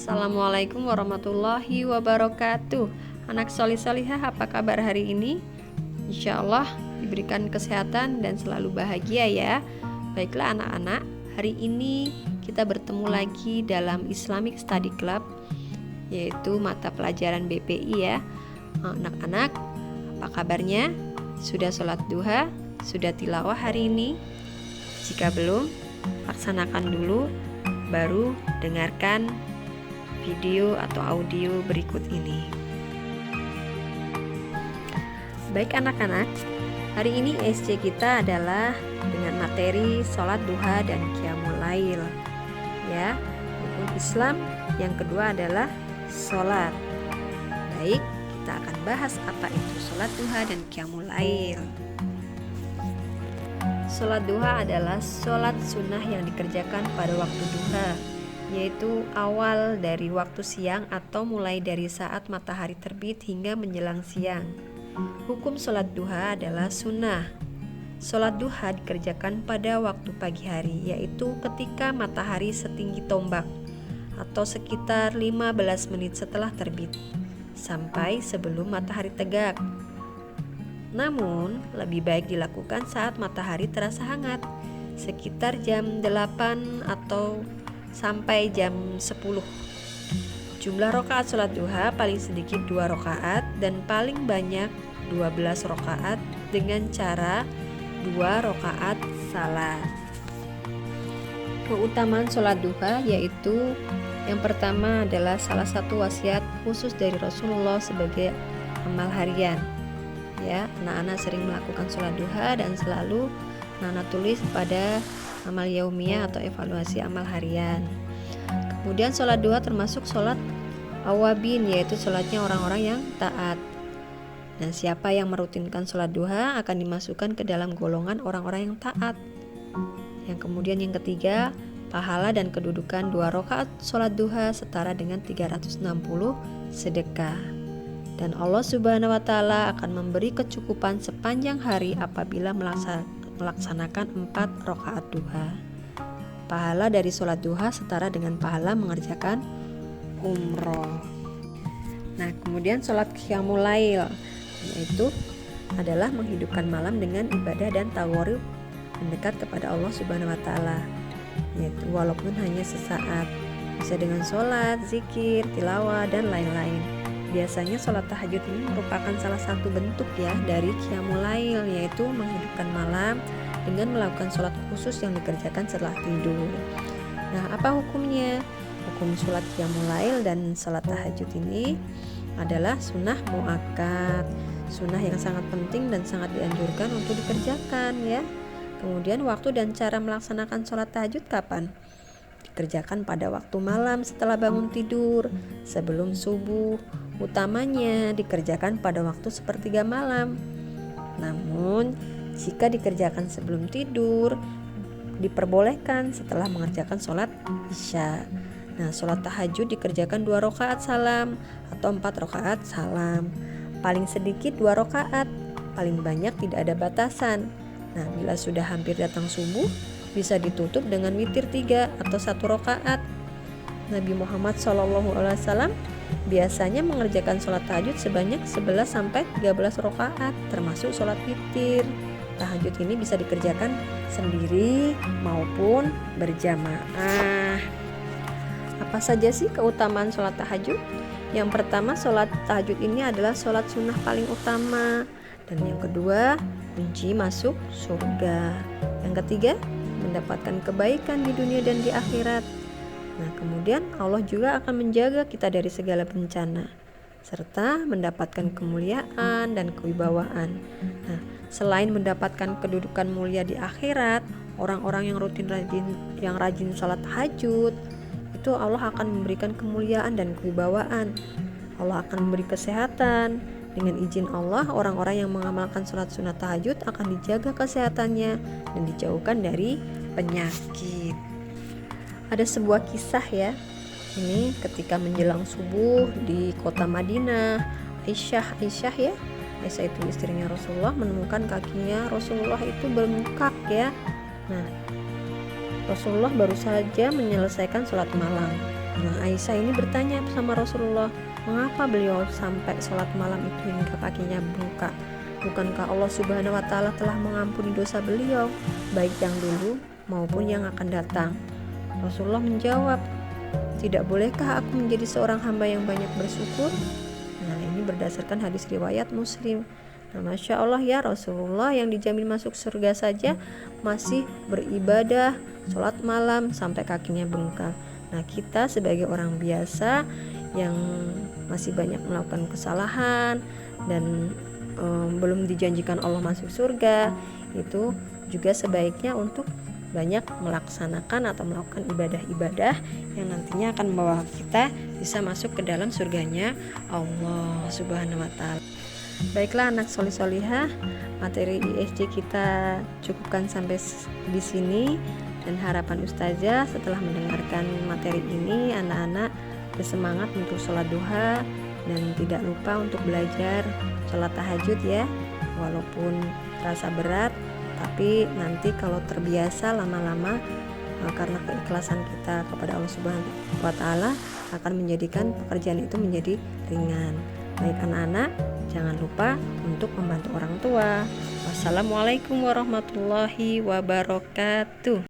Assalamualaikum warahmatullahi wabarakatuh. Anak solih-solihah, apa kabar hari ini? Insya Allah diberikan kesehatan dan selalu bahagia ya. Baiklah anak-anak, hari ini kita bertemu lagi dalam Islamic Study Club, yaitu mata pelajaran BPI ya. Anak-anak, apa kabarnya? Sudah sholat duha? Sudah tilawah hari ini? Jika belum, laksanakan dulu, baru dengarkan video atau audio berikut ini. Baik anak-anak, hari ini SC kita adalah dengan materi sholat duha dan qiyamul lail ya. Rukun Islam yang kedua adalah sholat. Baik, kita akan bahas apa itu sholat duha dan qiyamul lail. Sholat duha adalah sholat sunnah yang dikerjakan pada waktu duha, yaitu awal dari waktu siang atau mulai dari saat matahari terbit hingga menjelang siang. Hukum sholat duha adalah sunnah. Sholat duha dikerjakan pada waktu pagi hari, yaitu ketika matahari setinggi tombak atau sekitar 15 menit setelah terbit sampai sebelum matahari tegak. Namun, lebih baik dilakukan saat matahari terasa hangat, sekitar jam 8 atau sampai jam 10. Jumlah rakaat sholat duha paling sedikit 2 rakaat dan paling banyak 12 rakaat dengan cara 2 rakaat salat. Keutamaan sholat duha yaitu yang pertama adalah salah satu wasiat khusus dari Rasulullah sebagai amal harian. Ya, anak-anak sering melakukan sholat duha dan selalu anak-anak tulis pada amal yaumiyah atau evaluasi amal harian. Kemudian sholat duha termasuk sholat awabin, yaitu sholatnya orang-orang yang taat. Dan siapa yang merutinkan sholat duha akan dimasukkan ke dalam golongan orang-orang yang taat. Yang kemudian yang ketiga, pahala dan kedudukan 2 rakaat sholat duha setara dengan 360 sedekah. Dan Allah Subhanahu wa Ta'ala akan memberi kecukupan sepanjang hari apabila melaksanakan 4 rakaat duha. Pahala dari sholat duha setara dengan pahala mengerjakan umroh. Nah, kemudian sholat qiyamul lail, yaitu adalah menghidupkan malam dengan ibadah dan tawarruk mendekat kepada Allah Subhanahu wa Ta'ala, yaitu walaupun hanya sesaat, bisa dengan sholat, zikir, tilawah, dan lain-lain. Biasanya sholat tahajud ini merupakan salah satu bentuk ya dari qiyamul lail, yaitu menghidupkan malam dengan melakukan sholat khusus yang dikerjakan setelah tidur. Nah, apa hukumnya? Hukum sholat qiyamul lail dan sholat tahajud ini adalah sunnah muakkad, sunnah yang sangat penting dan sangat dianjurkan untuk dikerjakan ya. Kemudian waktu dan cara melaksanakan sholat tahajud kapan? Dikerjakan pada waktu malam setelah bangun tidur, sebelum subuh. Utamanya dikerjakan pada waktu sepertiga malam. Namun, jika dikerjakan sebelum tidur, diperbolehkan setelah mengerjakan sholat isya. Nah, sholat tahajud dikerjakan 2 rakaat salam atau 4 rakaat salam. Paling sedikit 2 rakaat, paling banyak tidak ada batasan. Nah, bila sudah hampir datang subuh, bisa ditutup dengan witir 3 atau 1 rakaat. Nabi Muhammad SAW biasanya mengerjakan sholat tahajud sebanyak 11-13 rakaat, termasuk sholat witir. Tahajud ini bisa dikerjakan sendiri maupun berjamaah. Apa saja sih keutamaan sholat tahajud? Yang pertama, sholat tahajud ini adalah sholat sunnah paling utama. Dan yang kedua, kunci masuk surga. Yang ketiga, mendapatkan kebaikan di dunia dan di akhirat. Nah, kemudian Allah juga akan menjaga kita dari segala bencana serta mendapatkan kemuliaan dan kewibawaan. Nah, selain mendapatkan kedudukan mulia di akhirat, orang-orang yang rajin salat tahajud itu Allah akan memberikan kemuliaan dan kewibawaan. Allah akan memberi kesehatan. Dengan izin Allah, orang-orang yang mengamalkan salat sunat tahajud akan dijaga kesehatannya dan dijauhkan dari penyakit. Ada sebuah kisah ya. Ini ketika menjelang subuh di kota Madinah, Aisyah ya. Aisyah itu istrinya Rasulullah, menemukan kakinya Rasulullah itu bengkak ya. Nah, Rasulullah baru saja menyelesaikan sholat malam. Nah, Aisyah ini bertanya sama Rasulullah, mengapa beliau sampai sholat malam itu hingga kakinya bengkak? Bukankah Allah Subhanahu wa Ta'ala telah mengampuni dosa beliau, baik yang dulu maupun yang akan datang? Rasulullah menjawab, tidak bolehkah aku menjadi seorang hamba yang banyak bersyukur? Nah, ini berdasarkan hadis riwayat Muslim. Nah, Masya Allah ya, Rasulullah yang dijamin masuk surga saja masih beribadah, sholat malam sampai kakinya bengkak. Nah, kita sebagai orang biasa yang masih banyak melakukan kesalahan dan belum dijanjikan Allah masuk surga, itu juga sebaiknya untuk banyak melaksanakan atau melakukan ibadah-ibadah yang nantinya akan membawa kita bisa masuk ke dalam surganya Allah Subhanahu wa Ta'ala. Baiklah anak solih-solihah, materi ISC kita cukupkan sampai di sini, dan harapan Ustazah setelah mendengarkan materi ini anak-anak bersemangat untuk sholat duha dan tidak lupa untuk belajar sholat tahajud ya, walaupun terasa berat, tapi nanti kalau terbiasa lama-lama karena keikhlasan kita kepada Allah Subhanahu wa Ta'ala akan menjadikan pekerjaan itu menjadi ringan. Baik anak-anak, jangan lupa untuk membantu orang tua. Wassalamualaikum warahmatullahi wabarakatuh.